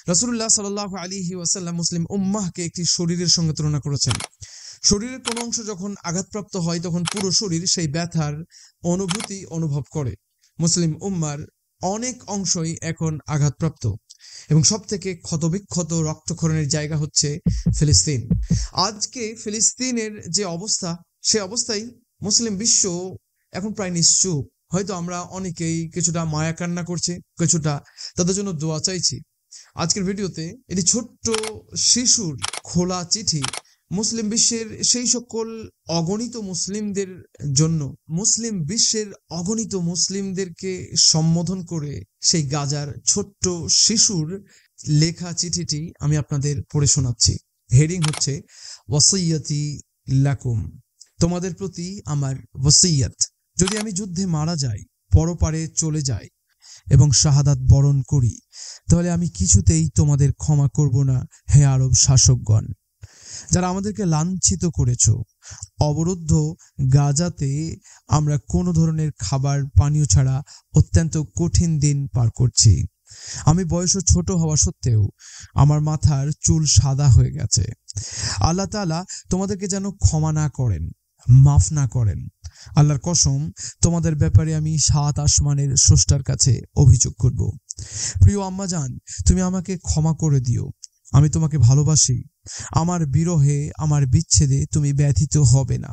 রাসূলুল্লাহ সাল্লাল্লাহু আলাইহি ওয়াসাল্লাম মুসলিম উম্মাহকে একটি শরীরের সঙ্গে তুলনা করেছেন। শরীরের কোনো অংশ যখন আঘাতপ্রাপ্ত হয় তখন পুরো শরীর সেই ব্যথার অনুভূতি অনুভব করে। মুসলিম উম্মার অনেক অংশই এখন আঘাতপ্রাপ্ত এবং সবথেকে ক্ষতবিক্ষত রক্তক্ষরণের জায়গা হচ্ছে ফিলিস্তিন। আজকে ফিলিস্তিনের যে অবস্থা, সে অবস্থায় মুসলিম বিশ্ব এখন প্রায় নিশ্চুপ। হয়তো আমরা অনেকেই কিছুটা মায়া কান্না করছি, কিছুটা তাদের জন্য দোয়া চাইছি। আজকের ভিডিওতে এটি ছোট্ট শিশুর খোলা চিঠি মুসলিম বিশ্বের সেই সকল অগণিত মুসলিমদের জন্য, মুসলিম বিশ্বের অগণিত মুসলিমদেরকে সম্বোধন করে সেই গাজার ছোট্ট শিশুর লেখা চিঠিটি আমি আপনাদের পড়ে শোনাচ্ছি। হেডিং হচ্ছে ওয়াসিয়াতি লাকুম, তোমাদের প্রতি আমার ওয়াসিয়াত। যদি আমি যুদ্ধে মারা যাই, পরপারে চলে যাই এবং শাহাদাত বরণ করি, তাহলে আমি কিছুতেই তোমাদের ক্ষমা করব না, হে আরব শাসকগণ, যারা আমাদেরকে লাঞ্ছিত করেছ। অবরুদ্ধ গাজাতে আমরা কোনো ধরনের খাবার পানীয় ছাড়া অত্যন্ত কঠিন দিন পার করছি। আমি বয়সও ছোট হওয়া সত্ত্বেও আমার মাথার চুল সাদা হয়ে গেছে। আল্লাহ তাআলা তোমাদেরকে যেন ক্ষমা না করেন, মাফ না করেন। আল্লাহর কসম, তোমাদের ব্যাপারে আমি ৭ আসমানের স্রষ্টার কাছে অভিযোগ করব। প্রিয় আম্মাজান, তুমি আমাকে ক্ষমা করে দিও। আমি তোমাকে ভালোবাসি। আমার বিরহে, আমার বিচ্ছেদে তুমি ব্যথিত হবে না।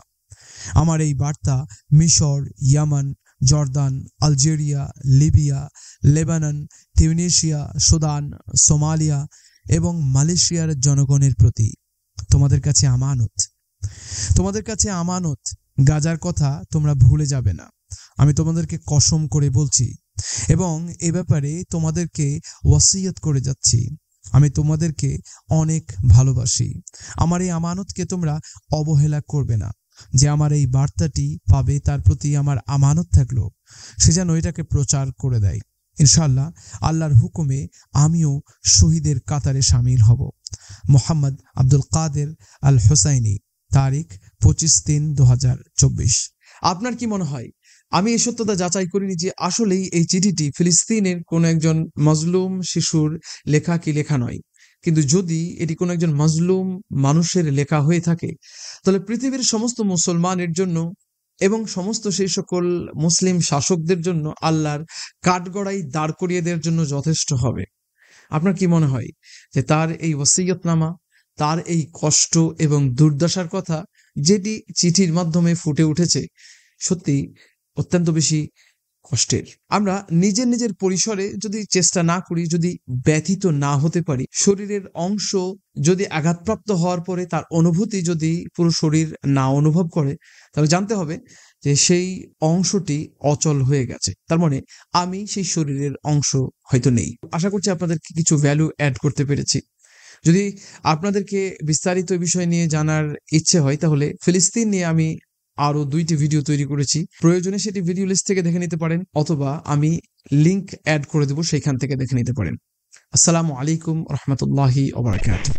আমার এই বার্তা মিশর, ইয়ামান, Jordan, Algeria, Libya, Lebanon, Tunisia, Sudan, Somalia এবং মালয়েশিয়ার জনগণের প্রতি তোমাদের কাছে আমানত। তোমাদের কাছে আমানত। গাজার কথা তোমরা ভুলে যাবে না, আমি তোমাদেরকে কসম করে বলছি, এবং এ ব্যাপারে তোমাদেরকে ওয়াসিয়ত করে যাচ্ছি। আমি তোমাদেরকে অনেক ভালোবাসি। আমার এই আমানতকে তোমরা অবহেলা করবে না। যে আমার এই বার্তাটি পাবে, তার প্রতি আমার আমানত থাকলো, সে যেন এটাকে প্রচার করে দেয়। ইনশাআল্লাহ আল্লাহর হুকুমে আমিও শহীদের কাতারে সামিল হব। মোহাম্মদ আব্দুল কাদের আল হোসাইনি, তারিখ 25/3/2024। আপনার কি মনে হয়? আমি এই সত্যতা যাচাই করিনি যে আসলেই এই চিঠিটি ফিলিস্তিনের কোনো একজন মজলুম শিশুর লেখা কি লেখা নয়। কিন্তু যদি এটি কোনো একজন মজলুম মানুষের লেখা হয়ে থাকে, তাহলে পৃথিবীর সমস্ত মুসলমানের জন্য এবং সমস্ত সেই সকল মুসলিম শাসকদের জন্য আল্লাহর কাঠগড়াই দাঁড় করিয়ে দেওয়ার জন্য যথেষ্ট হবে। আপনার কি মনে হয় যে তার এই ওসিয়তনামা, তার এই কষ্ট এবং দুর্দশার কথা যেটি চিঠির মাধ্যমে ফুটে উঠেছে, সত্যি অত্যন্ত বেশি কষ্টের। আমরা নিজের নিজের পরিসরে যদি চেষ্টা না করি, যদি ব্যথিত না হতে পারি, শরীরের অংশ যদি আঘাতপ্রাপ্ত হওয়ার পরে তার অনুভূতি যদি পুরো শরীর না অনুভব করে, তাহলে জানতে হবে যে সেই অংশটি অচল হয়ে গেছে। তার মানে আমি সেই শরীরের অংশ হয়তো নেই। আশা করছি আপনাদেরকে কিছু ভ্যালু অ্যাড করতে পেরেছি। যদি আপনাদেরকে বিস্তারিত বিষয় নিয়ে জানার ইচ্ছে হয়, তাহলে ফিলিস্তিন নিয়ে আমি আরো 2টি ভিডিও তৈরি করেছি। প্রয়োজনে সেটি ভিডিও লিস্ট থেকে দেখে নিতে পারেন, অথবা আমি লিংক অ্যাড করে দেব, সেইখান থেকে দেখে নিতে পারেন। আসসালামু আলাইকুম রহমতুল্লাহি ওয়া বারাকাতুহু।